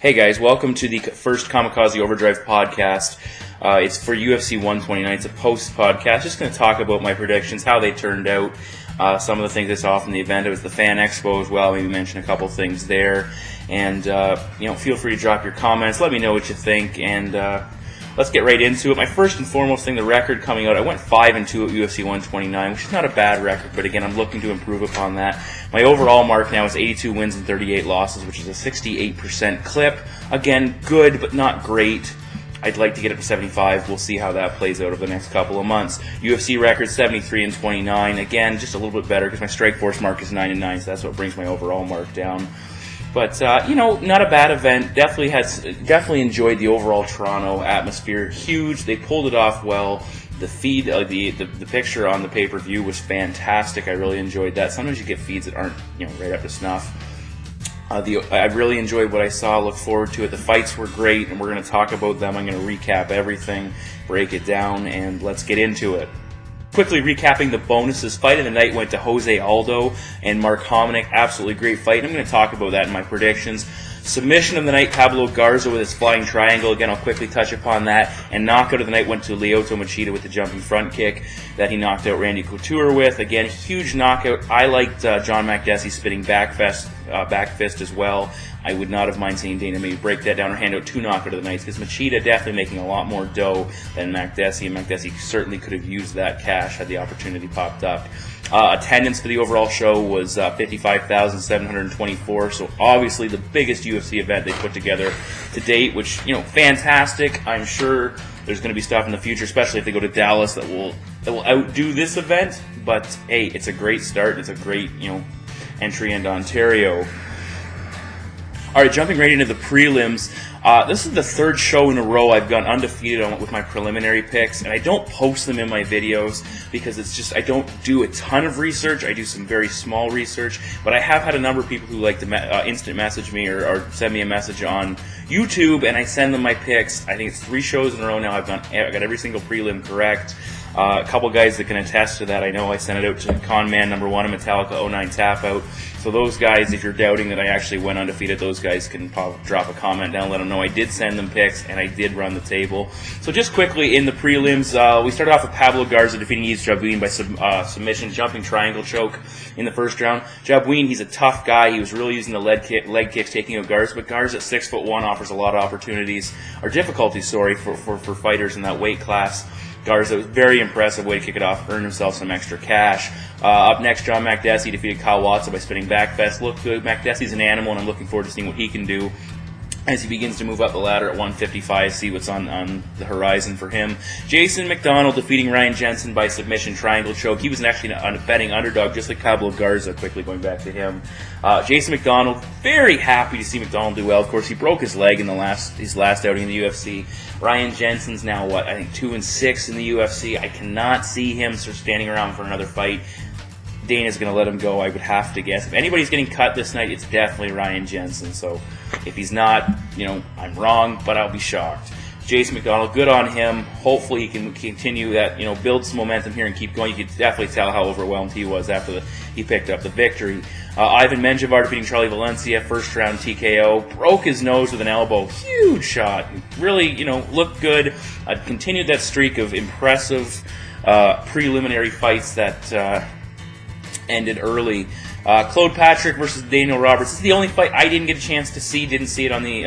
Hey guys, welcome to the first Kamikaze Overdrive podcast. It's for UFC 129. It's a post podcast. Just going to talk about my predictions, how they turned out, some of the things I saw from the event. It was the fan expo as well. Maybe mention a couple things there. And, feel free to drop your comments. Let me know what you think. And let's get right into it. My first and foremost thing, the record coming out. I went 5-2 at UFC 129, which is not a bad record, but again, I'm looking to improve upon that. My overall mark now is 82 wins and 38 losses, which is a 68% clip. Again, good, but not great. I'd like to get it to 75. We'll see how that plays out over the next couple of months. UFC record 73-29. Again, just a little bit better because my strike force mark is 9-9, so that's what brings my overall mark down. But, not a bad event. Definitely enjoyed the overall Toronto atmosphere. Huge. They pulled it off well. The feed, the picture on the pay-per-view was fantastic. I really enjoyed that. Sometimes you get feeds that aren't, right up to snuff. I really enjoyed what I saw. Look forward to it. The fights were great, and we're going to talk about them. I'm going to recap everything, break it down, and let's get into it. Quickly recapping the bonuses, fight of the night went to Jose Aldo and Mark Hominick. Absolutely great fight. I'm going to talk about that in my predictions. Submission of the night, Pablo Garza with his flying triangle. Again, I'll quickly touch upon that. And knockout of the night went to Lyoto Machida with the jumping front kick that he knocked out Randy Couture with. Again, huge knockout. I liked John Makdessi spinning back fist as well. I would not have mind seeing Dana maybe break that down or hand out two knockout of the nights because Machida definitely making a lot more dough than Makdessi, and Makdessi certainly could have used that cash had the opportunity popped up. Attendance for the overall show was 55,724, so obviously the biggest UFC event they put together to date, which, fantastic. I'm sure there's going to be stuff in the future, especially if they go to Dallas, that will outdo this event, but hey, it's a great start. It's a great, entry into Ontario. All right, jumping right into the prelims. This is the third show in a row I've gone undefeated with my preliminary picks, and I don't post them in my videos because it's just I don't do a ton of research. I do some very small research, but I have had a number of people who like to instant message me or send me a message on YouTube, and I send them my picks. I think it's 3 shows in a row now. I got every single prelim correct. A couple guys that can attest to that. I know I sent it out to Conman number 1 and Metallica 09 Tap Out. So those guys, if you're doubting that I actually went undefeated, those guys can drop a comment down, let them know I did send them picks and I did run the table. So just quickly in the prelims, we started off with Pablo Garza defeating Yves Jabouin by submission, jumping triangle choke in the first round. Jabouin, he's a tough guy. He was really using the leg kicks, taking out Garza, but Garza at 6'1" offers a lot of opportunities, or difficulties, for fighters in that weight class. Garza was very impressive way to kick it off, earned himself some extra cash. Up next, John Makdessi defeated Kyle Watson by spinning back fest. Looked good. Makdessi's an animal, and I'm looking forward to seeing what he can do as he begins to move up the ladder at 155, see what's on the horizon for him. Jason McDonald defeating Ryan Jensen by submission triangle choke. He was actually a betting underdog, just like Pablo Garza, quickly going back to him. Jason McDonald, very happy to see McDonald do well. Of course, he broke his leg in his last outing in the UFC. Ryan Jensen's now, 2-6 in the UFC. I cannot see him standing around for another fight. Dana's going to let him go, I would have to guess. If anybody's getting cut this night, it's definitely Ryan Jensen. So if he's not, I'm wrong, but I'll be shocked. Jason McDonald, good on him. Hopefully he can continue that, build some momentum here and keep going. You could definitely tell how overwhelmed he was after he picked up the victory. Ivan Menjivar defeating Charlie Valencia, first round TKO. Broke his nose with an elbow. Huge shot. Really, looked good. Continued that streak of impressive preliminary fights that ended early. Claude Patrick versus Daniel Roberts. This is the only fight I didn't get a chance to see. Didn't see it on the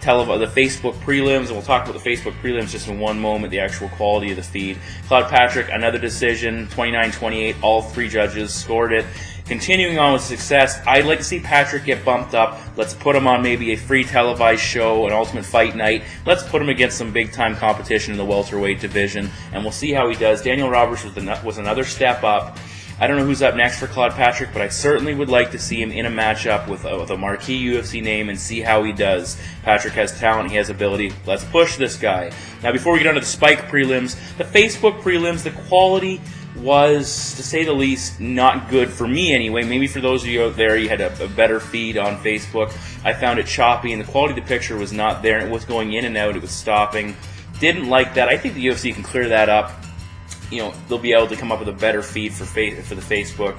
Facebook prelims, and we'll talk about the Facebook prelims just in one moment, the actual quality of the feed. Claude Patrick, another decision, 29-28. All 3 judges scored it. Continuing on with success, I'd like to see Patrick get bumped up. Let's put him on maybe a free televised show, an Ultimate Fight Night. Let's put him against some big-time competition in the welterweight division, and we'll see how he does. Daniel Roberts was another step up. I don't know who's up next for Claude Patrick, but I certainly would like to see him in a matchup with a marquee UFC name and see how he does. Patrick has talent, he has ability. Let's push this guy. Now, before we get on to the Spike prelims, the Facebook prelims, the quality was, to say the least, not good for me anyway. Maybe for those of you out there, you had a better feed on Facebook. I found it choppy, and the quality of the picture was not there, and it was going in and out, it was stopping. Didn't like that. I think the UFC can clear that up. They'll be able to come up with a better feed for the Facebook.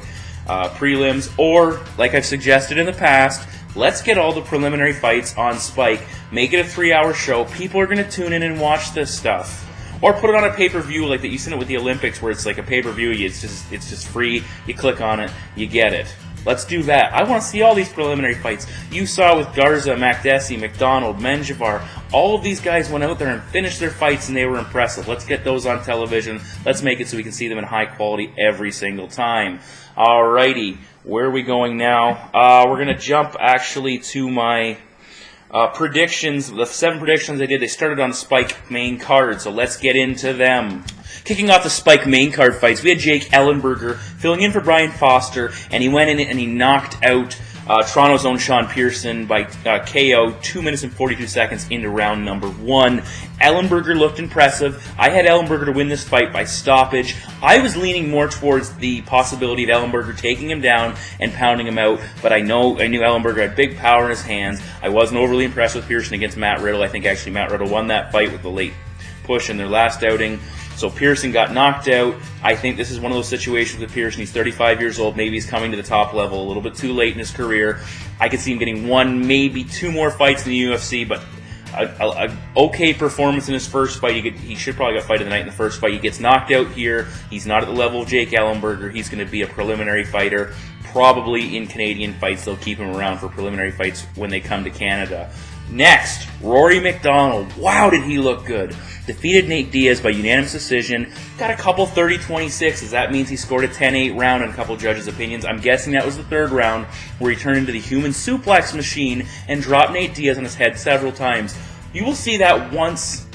prelims, or, like I've suggested in the past, let's get all the preliminary fights on Spike. Make it a 3-hour show. People are going to tune in and watch this stuff. Or put it on a pay-per-view like that. You seen it with the Olympics, where it's like a pay-per-view. It's just free. You click on it, you get it. Let's do that. I want to see all these preliminary fights. You saw with Garza, Makdessi, McDonald, Menjivar. All of these guys went out there and finished their fights, and they were impressive. Let's get those on television. Let's make it so we can see them in high quality every single time. Alrighty, where are we going now? We're going to jump actually to my predictions. The 7 predictions I did, they started on Spike main card, so let's get into them. Kicking off the Spike main card fights, we had Jake Ellenberger filling in for Brian Foster, and he went in and he knocked out Toronto's own Sean Pearson by KO 2 minutes and 42 seconds into round number 1. Ellenberger looked impressive. I had Ellenberger to win this fight by stoppage. I was leaning more towards the possibility of Ellenberger taking him down and pounding him out, but I knew Ellenberger had big power in his hands. I wasn't overly impressed with Pearson against Matt Riddle. I think actually Matt Riddle won that fight with the late push in their last outing. So Pearson got knocked out. I think this is one of those situations with Pearson. He's 35 years old. Maybe he's coming to the top level a little bit too late in his career. I could see him getting 1, maybe 2 more fights in the UFC, but a okay performance in his first fight. He should probably get fight of the night in the first fight. He gets knocked out here. He's not at the level of Jake Ellenberger. He's going to be a preliminary fighter. Probably in Canadian fights, they'll keep him around for preliminary fights when they come to Canada. Next, Rory McDonald. Wow, did he look good. Defeated Nate Diaz by unanimous decision. Got a couple 30-26s. That means he scored a 10-8 round in a couple judges' opinions. I'm guessing that was the 3rd round, where he turned into the human suplex machine and dropped Nate Diaz on his head several times. You will see that once.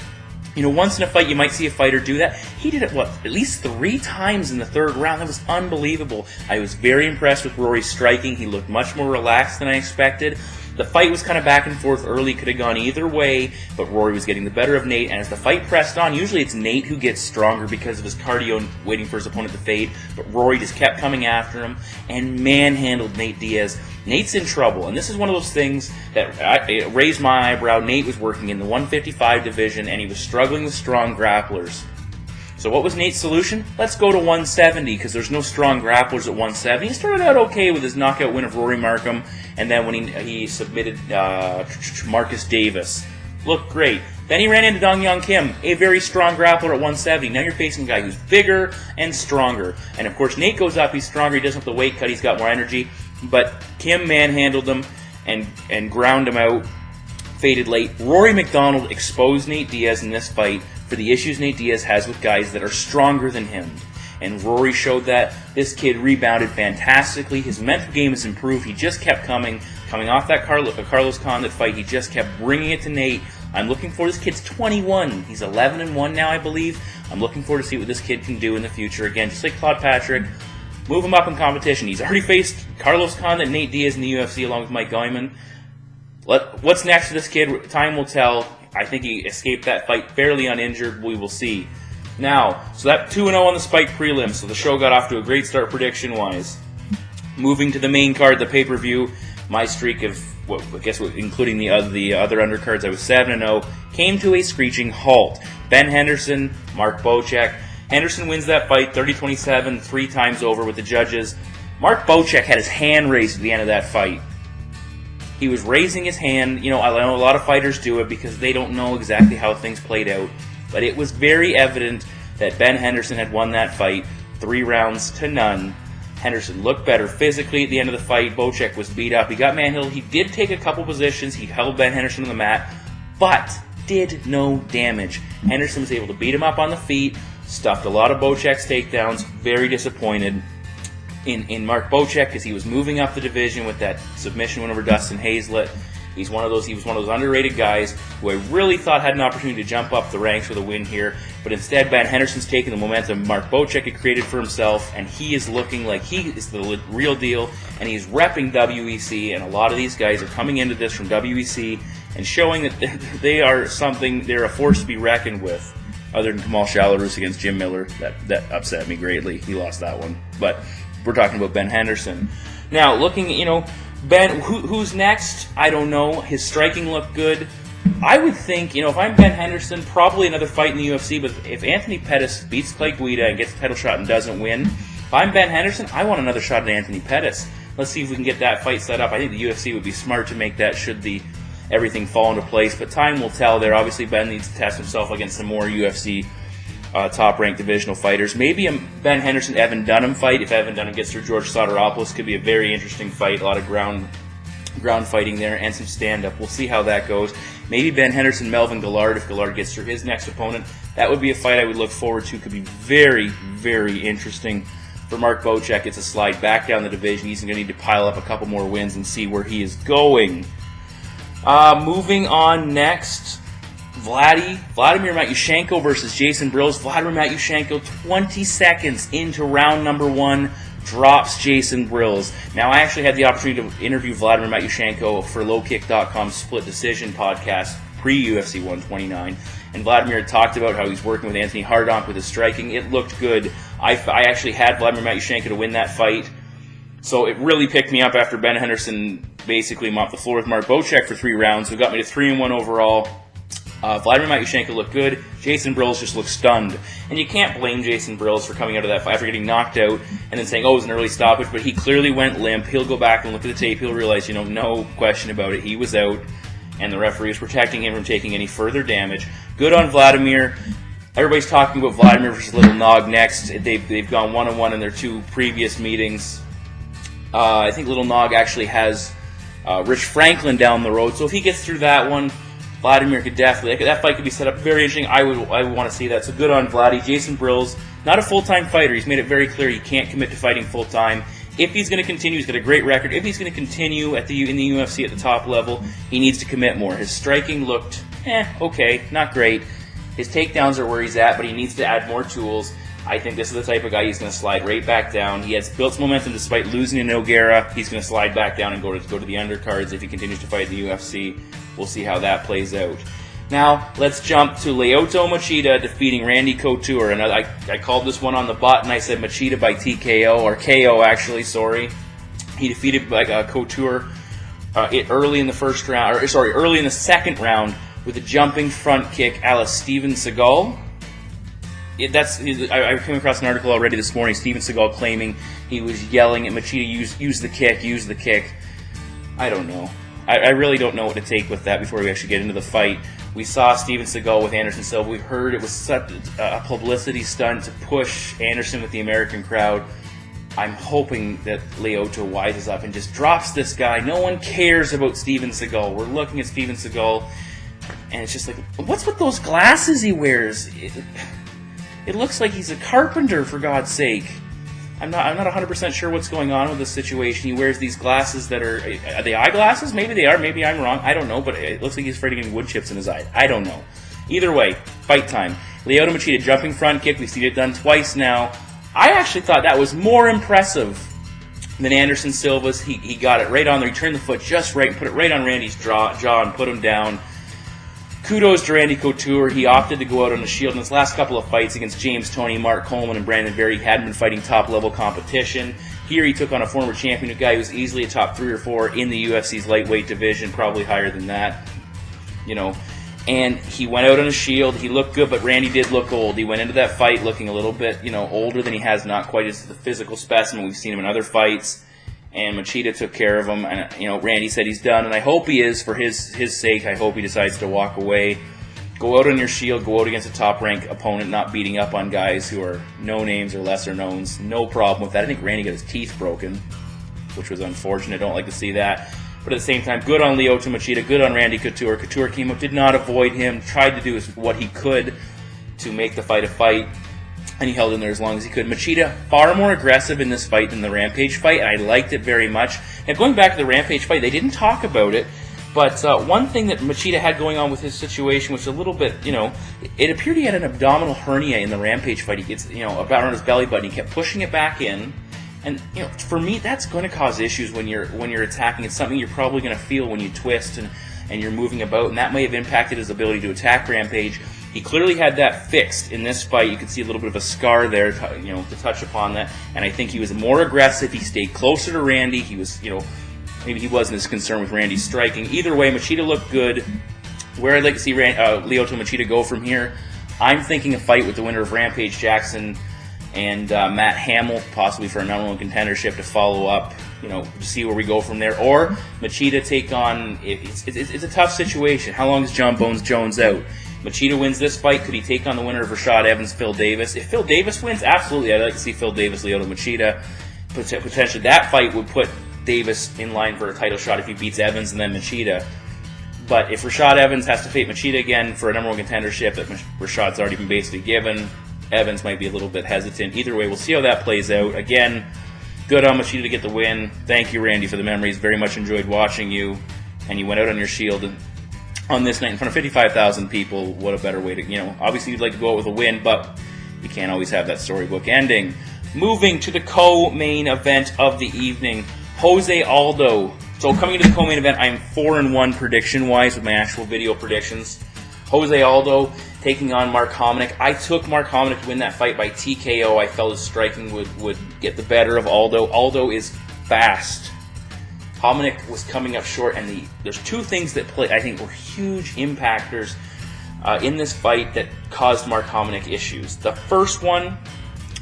Once in a fight, you might see a fighter do that. He did it, at least 3 times in the 3rd round. That was unbelievable. I was very impressed with Rory's striking. He looked much more relaxed than I expected. The fight was kind of back and forth early, could have gone either way, but Rory was getting the better of Nate, and as the fight pressed on, usually it's Nate who gets stronger because of his cardio and waiting for his opponent to fade, but Rory just kept coming after him and manhandled Nate Diaz. Nate's in trouble, and this is one of those things that it raised my eyebrow. Nate was working in the 155 division, and he was struggling with strong grapplers. So what was Nate's solution? Let's go to 170, because there's no strong grapplers at 170. He started out okay with his knockout win of Rory Markham, and then when he submitted Marcus Davis. Looked great. Then he ran into Dong Young Kim, a very strong grappler at 170. Now you're facing a guy who's bigger and stronger. And of course, Nate goes up, he's stronger, he doesn't have the weight cut, he's got more energy. But Kim manhandled him and ground him out, faded late. Rory McDonald exposed Nate Diaz in this fight for the issues Nate Diaz has with guys that are stronger than him. And Rory showed that. This kid rebounded fantastically. His mental game has improved. He just kept coming off that Carlos Condit fight. He just kept bringing it to Nate. I'm looking forward. This kid's 21. He's 11-1 now, I believe. I'm looking forward to see what this kid can do in the future. Again, just like Claude Patrick, move him up in competition. He's already faced Carlos Condit and Nate Diaz in the UFC along with Mike Guyman. What's next for this kid? Time will tell. I think he escaped that fight fairly uninjured. We will see. Now, so that 2-0 on the Spike prelim. So the show got off to a great start prediction-wise. Moving to the main card, the pay-per-view, my streak of, including the other undercards, I was 7-0, came to a screeching halt. Ben Henderson, Mark Bocek. Henderson wins that fight 30-27, 3 times over with the judges. Mark Bocek had his hand raised at the end of that fight. He was raising his hand. I know a lot of fighters do it because they don't know exactly how things played out. But it was very evident that Ben Henderson had won that fight 3-0. Henderson looked better physically at the end of the fight. Bocek was beat up. He got manhandled. He did take a couple positions. He held Ben Henderson on the mat, but did no damage. Henderson was able to beat him up on the feet, stuffed a lot of Bocek's takedowns. Very disappointed in Mark Bocek because he was moving up the division with that submission win over Dustin Hazlett. He was one of those underrated guys who I really thought had an opportunity to jump up the ranks with a win here. But instead, Ben Henderson's taken the momentum Mark Bocek had created for himself, and he is looking like he is the real deal, and he's repping WEC, and a lot of these guys are coming into this from WEC and showing that they are something, they're a force to be reckoned with. Other than Kamal Shalarus against Jim Miller, that upset me greatly. He lost that one. But we're talking about Ben Henderson. Now, looking, Ben, who's next? I don't know. His striking looked good. I would think, if I'm Ben Henderson, probably another fight in the UFC, but if Anthony Pettis beats Clay Guida and gets a title shot and doesn't win, If I'm Ben Henderson, I want another shot at Anthony Pettis. Let's see if we can get that fight set up. I think the UFC would be smart to make that should everything fall into place, but time will tell there. Obviously, Ben needs to test himself against some more UFC top-ranked divisional fighters. Maybe a Ben Henderson-Evan Dunham fight. If Evan Dunham gets through George Soteropoulos, could be a very interesting fight. A lot of ground fighting there and some stand-up. We'll see how that goes. Maybe Ben Henderson-Melvin Gillard, if Gillard gets through his next opponent. That would be a fight I would look forward to. Could be very, very interesting. For Mark Bocek, it's a slide back down the division. He's going to need to pile up a couple more wins and see where he is going. Moving on next, Vladimir Matyushenko versus Jason Brills. Vladimir Matyushenko, 20 seconds into round number 1, drops Jason Brills. Now, I actually had the opportunity to interview Vladimir Matyushenko for lowkick.com's Split Decision podcast pre-UFC 129, and Vladimir had talked about how he's working with Anthony Hardonk with his striking. It looked good. I actually had Vladimir Matyushenko to win that fight, so it really picked me up after Ben Henderson basically mopped the floor with Mark Bocek for 3 rounds, so got me to 3-1 overall. Vladimir Matyushenko looked good. Jason Brills just looked stunned. And you can't blame Jason Brills for coming out of that fight after getting knocked out and then saying, oh, it was an early stoppage, but he clearly went limp. He'll go back and look at the tape. He'll realize, no question about it. He was out, and the referee was protecting him from taking any further damage. Good on Vladimir. Everybody's talking about Vladimir versus Little Nog next. They've gone 1-1 in their 2 previous meetings. I think Little Nog actually has Rich Franklin down the road, so if he gets through that one, Vladimir could definitely, that fight could be set up very interesting. I would want to see that. So good on Vladdy. Jason Brills, not a full-time fighter. He's made it very clear he can't commit to fighting full-time. If he's going to continue, he's got a great record. If he's going to continue in the UFC at the top level, he needs to commit more. His striking looked, okay, not great. His takedowns are where he's at, but he needs to add more tools. I think this is the type of guy he's going to slide right back down. He has built some momentum despite losing to Nogueira. He's going to slide back down and go to the undercards if he continues to fight in the UFC. We'll see how that plays out. Now, let's jump to Lyoto Machida defeating Randy Couture. And I called this one on the button. I said Machida by TKO, or KO actually, sorry. He defeated Couture early in the first round, early in the second round with a jumping front kick a la Steven Seagal. I came across an article already this morning, Steven Seagal claiming he was yelling at Machida, use the kick. I don't know. I really don't know what to take with that before we actually get into the fight. We saw Steven Seagal with Anderson Silva. We heard it was such a publicity stunt to push Anderson with the American crowd. I'm hoping that Lyoto wises up and just drops this guy. No one cares about Steven Seagal. We're looking at Steven Seagal, and it's just like, what's with those glasses he wears? It looks like he's a carpenter, for God's sake. I'm not 100% sure what's going on with this situation. He wears these glasses that are they eyeglasses? Maybe they are. Maybe I'm wrong. I don't know, but it looks like he's afraid of getting wood chips in his eyes. I don't know. Either way, fight time. Lyoto Machida jumping front kick. We've seen it done twice now. I actually thought that was more impressive than Anderson Silva's. He got it right on there. He turned the foot just right and put it right on Randy's jaw and put him down. Kudos to Randy Couture. He opted to go out on the shield in his last couple of fights against James Toney, Mark Coleman, and Brandon Berry. He hadn't been fighting top-level competition. Here he took on a former champion, a guy who was easily a top 3 or 4 in the UFC's lightweight division, probably higher than that. And he went out on a shield. He looked good, but Randy did look old. He went into that fight looking a little bit, older than he has, not quite as the physical specimen. We've seen him in other fights. And Machida took care of him, and Randy said he's done, and I hope he is for his sake. I hope he decides to walk away, go out on your shield, go out against a top-ranked opponent, not beating up on guys who are no-names or lesser-knowns. No problem with that. I think Randy got his teeth broken, which was unfortunate. I don't like to see that. But at the same time, good on Lyoto Machida, good on Randy Couture. Couture came up, did not avoid him, tried to do what he could to make the fight a fight. And he held in there as long as he could. Machida, far more aggressive in this fight than the Rampage fight, and I liked it very much. Now, going back to the Rampage fight, they didn't talk about it, but one thing that Machida had going on with his situation was a little bit, it appeared he had an abdominal hernia in the Rampage fight. He gets, about on his belly button. He kept pushing it back in, and for me, that's going to cause issues when you're attacking. It's something you're probably going to feel when you twist and you're moving about, and that may have impacted his ability to attack Rampage. He clearly had that fixed in this fight. You can see a little bit of a scar there, to touch upon that. And I think he was more aggressive. He stayed closer to Randy. He was, maybe he wasn't as concerned with Randy's striking. Either way, Machida looked good. Where I'd like to see Lyoto Machida go from here, I'm thinking a fight with the winner of Rampage Jackson and Matt Hamill possibly for a number one contendership to follow up, to see where we go from there. Or Machida take on, it's a tough situation. How long is John Bones Jones out? Machida wins this fight. Could he take on the winner of Rashad Evans, Phil Davis? If Phil Davis wins, absolutely. I'd like to see Phil Davis, Lyoto Machida. Potentially that fight would put Davis in line for a title shot if he beats Evans and then Machida. But if Rashad Evans has to fight Machida again for a number one contendership that Rashad's already been basically given, Evans might be a little bit hesitant. Either way, we'll see how that plays out. Again, good on Machida to get the win. Thank you, Randy, for the memories. Very much enjoyed watching you. And you went out on your shield on this night in front of 55,000 people. What a better way to, obviously you'd like to go out with a win, but you can't always have that storybook ending. Moving to the co-main event of the evening, Jose Aldo. So coming into the co-main event, I'm 4-1 prediction-wise with my actual video predictions. Jose Aldo taking on Mark Hominick. I took Mark Hominick to win that fight by TKO. I felt his striking would get the better of Aldo. Aldo is fast. Hominick was coming up short, and there's two things that I think were huge impactors in this fight that caused Mark Hominick issues. The first one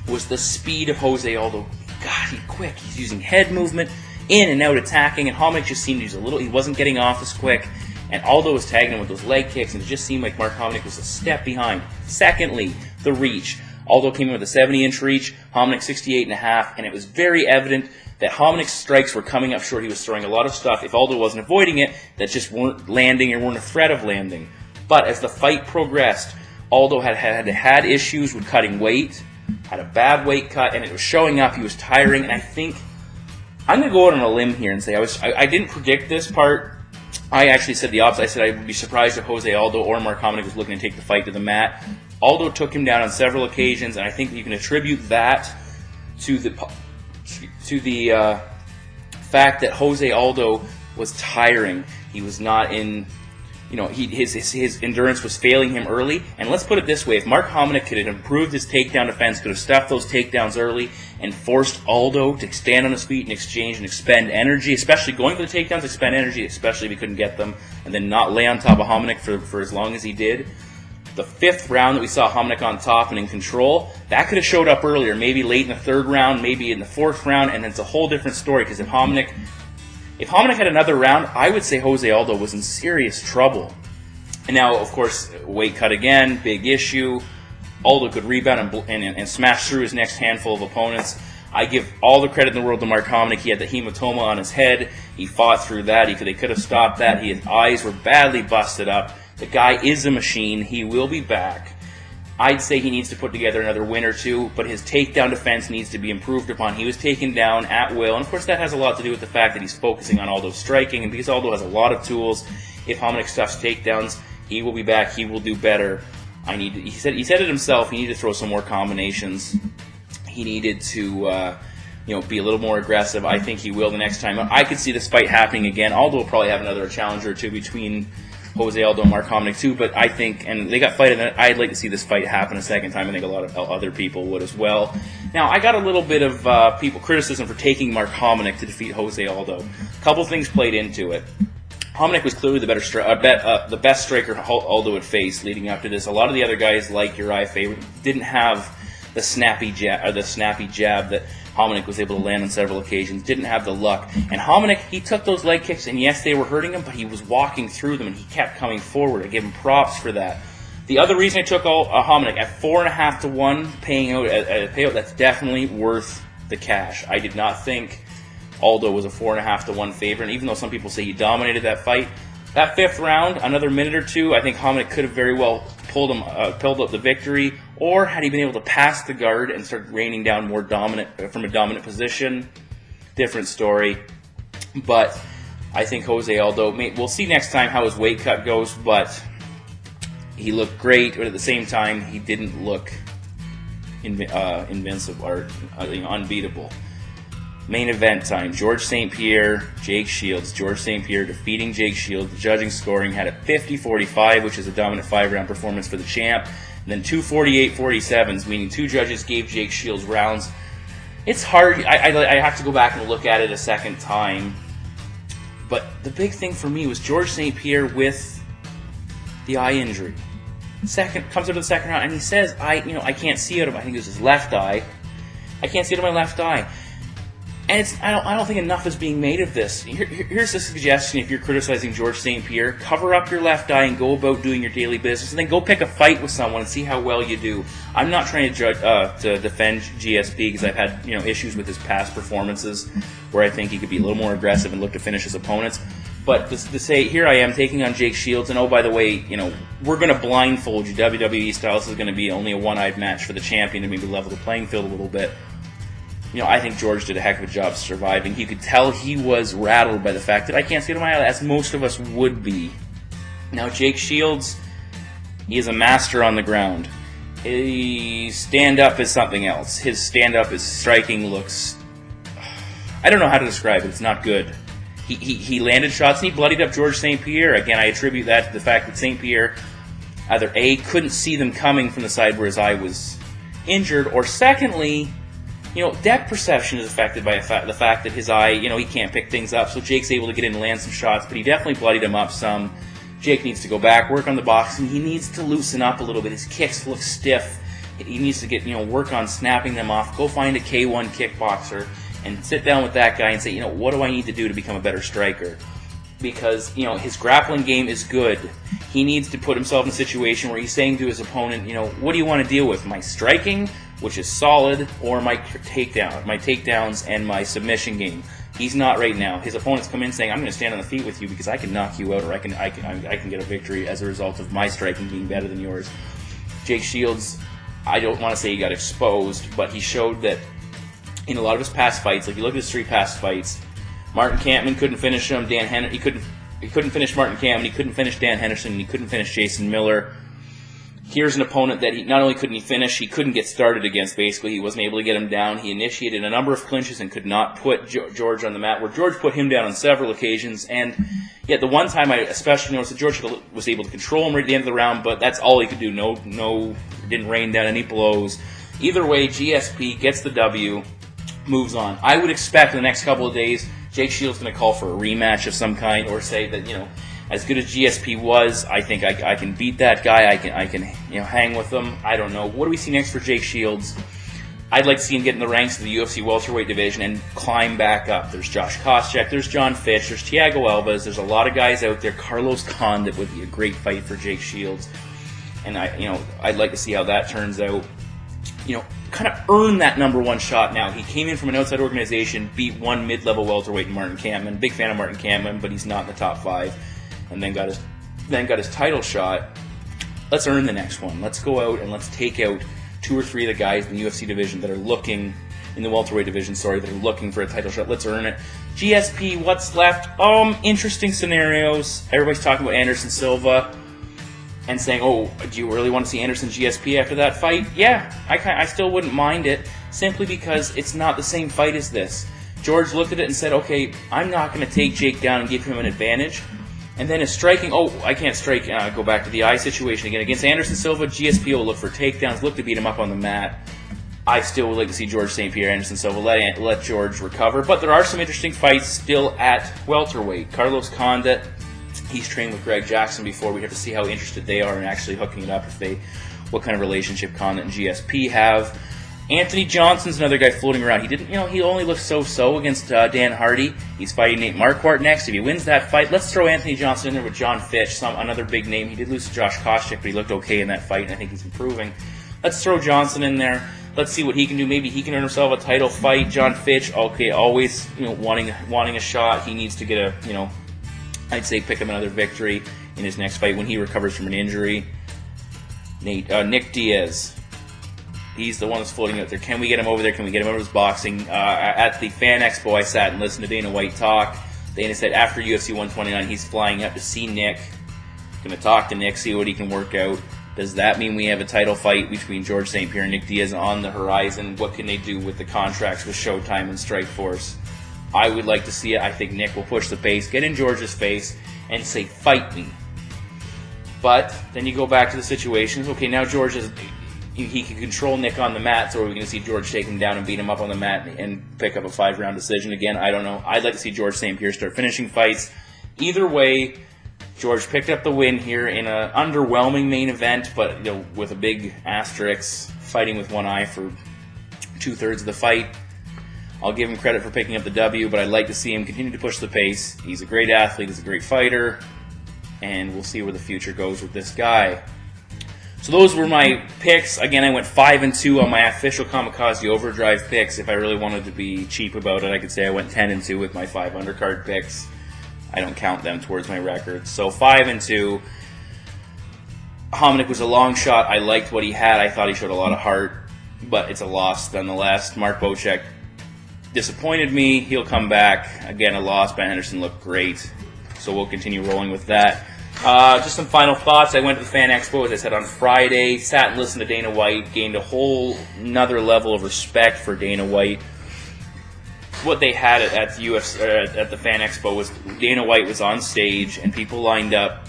was the speed of Jose Aldo. God, he's quick. He's using head movement, in and out attacking, and Hominick just seemed to use he wasn't getting off as quick, and Aldo was tagging him with those leg kicks, and it just seemed like Mark Hominick was a step behind. Secondly, the reach. Aldo came in with a 70-inch reach, Hominick 68.5, and it was very evident that Hominick's strikes were coming up short. He was throwing a lot of stuff, if Aldo wasn't avoiding it, that just weren't landing or weren't a threat of landing. But as the fight progressed, Aldo had issues with cutting weight, had a bad weight cut, and it was showing up. He was tiring, and I think I'm going to go out on a limb here and say I didn't predict this part. I actually said the opposite. I said I would be surprised if Jose Aldo or Mark Hominick was looking to take the fight to the mat. Aldo took him down on several occasions, and I think you can attribute that to the fact that Jose Aldo was tiring. He was not in. His endurance was failing him early. And let's put it this way. If Mark Hominick could have improved his takedown defense, could have stuffed those takedowns early, and forced Aldo to stand on his feet and exchange and expend energy, especially going for the takedowns, expend energy, especially if he couldn't get them, and then not lay on top of Hominick for as long as he did. The fifth round that we saw Hominick on top and in control, that could have showed up earlier, maybe late in the third round, maybe in the fourth round, and it's a whole different story, because if Hominick had another round, I would say Jose Aldo was in serious trouble. And now, of course, weight cut again, big issue. Aldo could rebound and smash through his next handful of opponents. I give all the credit in the world to Mark Hominick. He had the hematoma on his head. He fought through that. They could have stopped that. His eyes were badly busted up. The guy is a machine. He will be back. I'd say he needs to put together another win or two, but his takedown defense needs to be improved upon. He was taken down at will, and of course that has a lot to do with the fact that he's focusing on Aldo's striking, and because Aldo has a lot of tools, if Hominick stuffs takedowns, he will be back, he will do better. He said it himself, he needed to throw some more combinations. He needed to be a little more aggressive. I think he will the next time. I could see this fight happening again. Aldo will probably have another challenger or two between Jose Aldo and Mark Hominick too, but I think, and they got fighted, I'd like to see this fight happen a second time. I think a lot of other people would as well. Now, I got a little bit of criticism for taking Mark Hominick to defeat Jose Aldo. A couple things played into it. Hominick was clearly the best striker Aldo had faced leading up to this. A lot of the other guys, like Uriah Faber, didn't have the snappy jab that Hominick was able to land on several occasions, didn't have the luck. And Hominick, he took those leg kicks, and yes, they were hurting him, but he was walking through them, and he kept coming forward. I give him props for that. The other reason I took Hominick at 4.5 to 1 paying out a payout, that's definitely worth the cash. I did not think Aldo was a 4.5 to 1 favorite, and even though some people say he dominated that fight, that fifth round, another minute or two, I think Hominick could have very well pulled up the victory, or had he been able to pass the guard and start raining down more from a dominant position, different story. But I think Jose Aldo, we'll see next time how his weight cut goes, but he looked great, but at the same time, he didn't look invincible or unbeatable. Main event time, George St. Pierre, Jake Shields. George St. Pierre defeating Jake Shields. The judging scoring had a 50-45, which is a dominant 5-round performance for the champ. And then 2 48-47s, meaning two judges gave Jake Shields rounds. It's hard. I have to go back and look at it a second time. But the big thing for me was George St. Pierre with the eye injury. Comes out of the second round, and he says, I can't see out of, I think it was his left eye. I can't see it in my left eye. And I don't think enough is being made of this. Here's a suggestion: if you're criticizing George St. Pierre, cover up your left eye and go about doing your daily business, and then go pick a fight with someone and see how well you do. I'm not trying to defend GSP because I've had issues with his past performances where I think he could be a little more aggressive and look to finish his opponents. But to say, here I am taking on Jake Shields, and oh, by the way, we're going to blindfold you WWE style. This is going to be only a one-eyed match for the champion to maybe level the playing field a little bit. I think George did a heck of a job surviving. You could tell he was rattled by the fact that I can't see it in my eye, as most of us would be. Now, Jake Shields, he is a master on the ground. His stand-up is something else. His stand-up, his striking looks... I don't know how to describe it. It's not good. He landed shots and he bloodied up George St. Pierre. Again, I attribute that to the fact that St. Pierre either A, couldn't see them coming from the side where his eye was injured, or secondly... depth perception is affected by the fact that his eye, he can't pick things up. So Jake's able to get in and land some shots, but he definitely bloodied him up some. Jake needs to go back, work on the boxing. He needs to loosen up a little bit. His kicks look stiff. He needs to get, work on snapping them off. Go find a K1 kickboxer and sit down with that guy and say, what do I need to do to become a better striker? Because, his grappling game is good. He needs to put himself in a situation where he's saying to his opponent, what do you want to deal with? My striking, which is solid, or my takedowns and my submission game. He's not right now. His opponents come in saying, I'm going to stand on the feet with you because I can knock you out, or I can get a victory as a result of my striking being better than yours. Jake Shields, I don't want to say he got exposed, but he showed that in a lot of his past fights, like you look at his 3 past fights, Martin Kampmann couldn't finish him. He couldn't finish Martin Kampmann. He couldn't finish Dan Henderson. And he couldn't finish Jason Miller. Here's an opponent that not only couldn't he finish, he couldn't get started against, basically. He wasn't able to get him down. He initiated a number of clinches and could not put George on the mat, where George put him down on several occasions. And yet the one time I especially noticed that George was able to control him right at the end of the round, but that's all he could do. No, didn't rain down any blows. Either way, GSP gets the W, moves on. I would expect in the next couple of days, Jake Shields is going to call for a rematch of some kind, or say that, as good as GSP was, I think I can beat that guy. I can hang with him. I don't know. What do we see next for Jake Shields? I'd like to see him get in the ranks of the UFC welterweight division and climb back up. There's Josh Koscheck, there's John Fitch, there's Thiago Alves. There's a lot of guys out there. Carlos Condit would be a great fight for Jake Shields, and I'd like to see how that turns out. Kind of earn that number 1 shot now. He came in from an outside organization, beat one mid-level welterweight in Martin Kampmann. Big fan of Martin Kampmann, but he's not in the top 5. And then got his title shot. Let's earn the next one. Let's go out and let's take out 2 or 3 of the guys in the UFC division that are looking, in the welterweight division, that are looking for a title shot. Let's earn it. GSP, what's left? Interesting scenarios. Everybody's talking about Anderson Silva and saying, do you really want to see Anderson GSP after that fight? Yeah, I still wouldn't mind it, simply because it's not the same fight as this. George looked at it and said, okay, I'm not going to take Jake down and give him an advantage. And then his striking, I can't strike, go back to the eye situation again. Against Anderson Silva, GSP will look for takedowns, look to beat him up on the mat. I still would like to see George St. Pierre, Anderson Silva, let George recover. But there are some interesting fights still at welterweight. Carlos Condit, he's trained with Greg Jackson before. We have to see how interested they are in actually hooking it up, what kind of relationship Condit and GSP have. Anthony Johnson's another guy floating around. He only looks so-so against Dan Hardy. He's fighting Nate Marquardt next. If he wins that fight, let's throw Anthony Johnson in there with John Fitch, another big name. He did lose to Josh Koscheck, but he looked okay in that fight, and I think he's improving. Let's throw Johnson in there. Let's see what he can do. Maybe he can earn himself a title fight. John Fitch, okay, always wanting a shot. He needs to get I'd say pick up another victory in his next fight when he recovers from an injury. Nick Diaz. He's the one that's floating out there. Can we get him over there? Can we get him over his boxing? At the Fan Expo, I sat and listened to Dana White talk. Dana said after UFC 129, he's flying up to see Nick. Going to talk to Nick, see what he can work out. Does that mean we have a title fight between George St. Pierre and Nick Diaz on the horizon? What can they do with the contracts with Showtime and Strikeforce? I would like to see it. I think Nick will push the pace, get in George's face, and say, fight me. But then you go back to the situations. Okay, now George he can control Nick on the mat, so are we going to see George take him down and beat him up on the mat and pick up a 5-round decision again? I don't know. I'd like to see George St. Pierre start finishing fights. Either way, George picked up the win here in an underwhelming main event, but with a big asterisk, fighting with one eye for 2/3 of the fight. I'll give him credit for picking up the W, but I'd like to see him continue to push the pace. He's a great athlete, he's a great fighter, and we'll see where the future goes with this guy. So those were my picks. Again, I went 5-2 on my official Kamikaze Overdrive picks. If I really wanted to be cheap about it, I could say I went 10-2 with my 5 undercard picks. I don't count them towards my record. So 5-2. Hominick was a long shot. I liked what he had. I thought he showed a lot of heart, but it's a loss nonetheless. Mark Bocek disappointed me. He'll come back. Again, a loss. Ben Henderson looked great. So we'll continue rolling with that. Just some final thoughts. I went to the Fan Expo, as I said, on Friday. Sat and listened to Dana White. Gained a whole another level of respect for Dana White. What they had at the UFC, at the Fan Expo was Dana White was on stage and people lined up.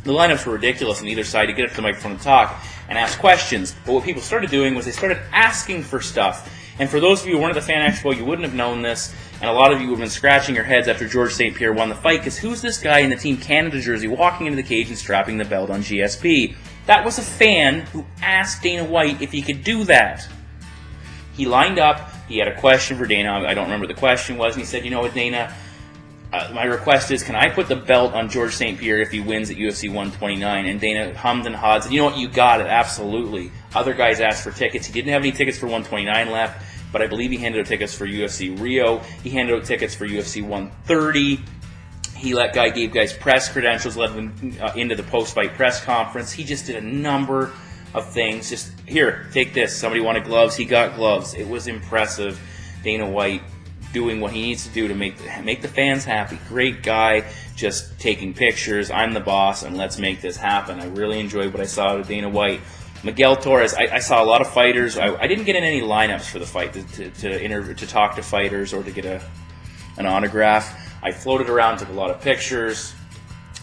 The lineups were ridiculous on either side to get up to the microphone and talk and ask questions. But what people started doing was they started asking for stuff. And for those of you who weren't at the Fan Expo, you wouldn't have known this. And a lot of you have been scratching your heads after George St. Pierre won the fight, because who's this guy in the Team Canada jersey walking into the cage and strapping the belt on GSP? That was a fan who asked Dana White if he could do that. He lined up. He had a question for Dana. I don't remember what the question was. And he said, you know what, Dana, my request is, can I put the belt on George St. Pierre if he wins at UFC 129? And Dana hummed and hawed, said, you know what, you got it, absolutely. Other guys asked for tickets. He didn't have any tickets for 129 left, but I believe he handed out tickets for UFC Rio. He handed out tickets for UFC 130. He gave guys press credentials, let them into the post-fight press conference. He just did a number of things. Just, here, take this. Somebody wanted gloves. He got gloves. It was impressive. Dana White doing what he needs to do to make the fans happy. Great guy, just taking pictures. I'm the boss, and let's make this happen. I really enjoyed what I saw out of Dana White. Miguel Torres, I saw a lot of fighters. I didn't get in any lineups for the fight to talk to fighters or to get an autograph. I floated around, took a lot of pictures.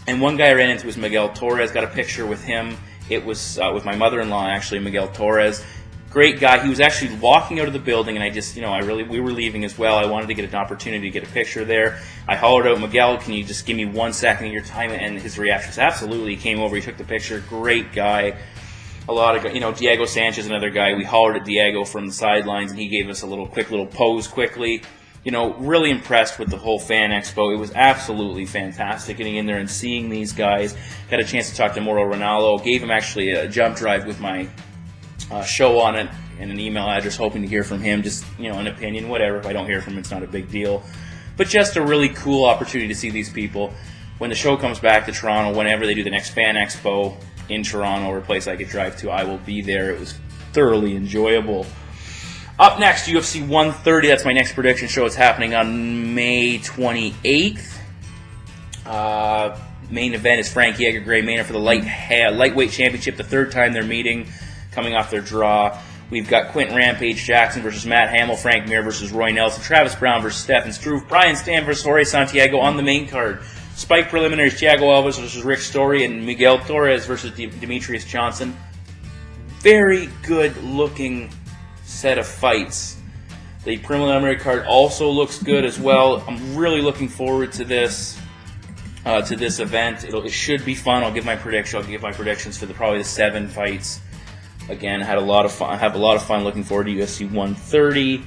And one guy I ran into was Miguel Torres. Got a picture with him. It was with my mother-in-law, actually, Miguel Torres. Great guy. He was actually walking out of the building, and we were leaving as well. I wanted to get an opportunity to get a picture there. I hollered out, Miguel, can you just give me 1 second of your time? And his reaction was absolutely. He came over, he took the picture. Great guy. A lot of, Diego Sanchez, another guy. We hollered at Diego from the sidelines, and he gave us a quick little pose quickly. Really impressed with the whole Fan Expo. It was absolutely fantastic getting in there and seeing these guys. Got a chance to talk to Mauro Ranallo. Gave him actually a jump drive with my show on it and an email address, hoping to hear from him. Just, an opinion, whatever. If I don't hear from him, it's not a big deal. But just a really cool opportunity to see these people. When the show comes back to Toronto, whenever they do the next Fan Expo in Toronto, or a place I could drive to, I will be there. It was thoroughly enjoyable. Up next, UFC 130. That's my next prediction show. It's happening on May 28th. Main event is Frankie Edgar Maynard for the lightweight championship. The third time they're meeting, coming off their draw. We've got Quentin Rampage Jackson versus Matt Hamill, Frank Mir versus Roy Nelson, Travis Brown versus Stefan Struve, Brian Stan versus Jorge Santiago on the main card. Spike preliminaries, Thiago Alves versus Rick Story, and Miguel Torres versus Demetrius Johnson. Very good-looking set of fights. The preliminary card also looks good as well. I'm really looking forward to this event. It should be fun. I'll give my predictions for probably the 7 fights. Again, had a lot of fun. I have a lot of fun looking forward to UFC 130.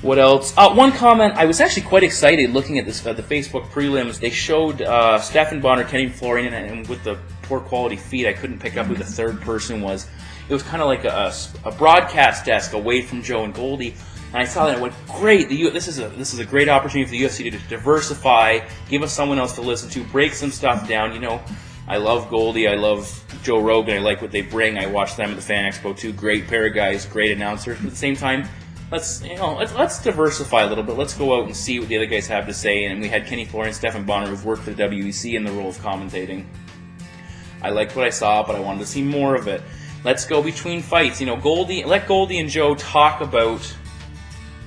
What else? One comment. I was actually quite excited looking at this the Facebook prelims. They showed Stephan Bonner, Kenny Florian, and with the poor quality feed, I couldn't pick up who the third person was. It was kind of like a broadcast desk away from Joe and Goldie, and I saw that and I went, great. This is a great opportunity for the UFC to diversify, give us someone else to listen to, break some stuff down. I love Goldie, I love Joe Rogan, I like what they bring. I watched them at the Fan Expo too. Great pair of guys, great announcers. But at the same time, let's diversify a little bit. Let's go out and see what the other guys have to say. And we had Kenny Florian and Stephan Bonner, who've worked for the WEC in the role of commentating. I liked what I saw, but I wanted to see more of it. Let's go between fights. Let Goldie and Joe talk about,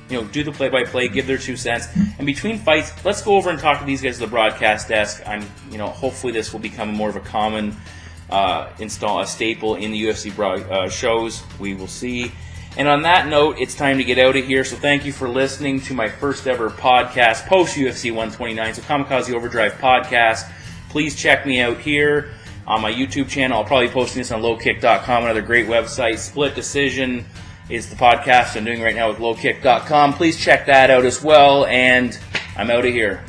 do the play-by-play, give their 2 cents. And between fights, let's go over and talk to these guys at the broadcast desk. Hopefully this will become more of a common a staple in the UFC shows. We will see. And on that note, it's time to get out of here. So thank you for listening to my first ever podcast, post-UFC 129. So Kamikaze Overdrive podcast. Please check me out here on my YouTube channel. I'll probably be posting this on lowkick.com, another great website. Split Decision is the podcast I'm doing right now with lowkick.com. Please check that out as well, and I'm out of here.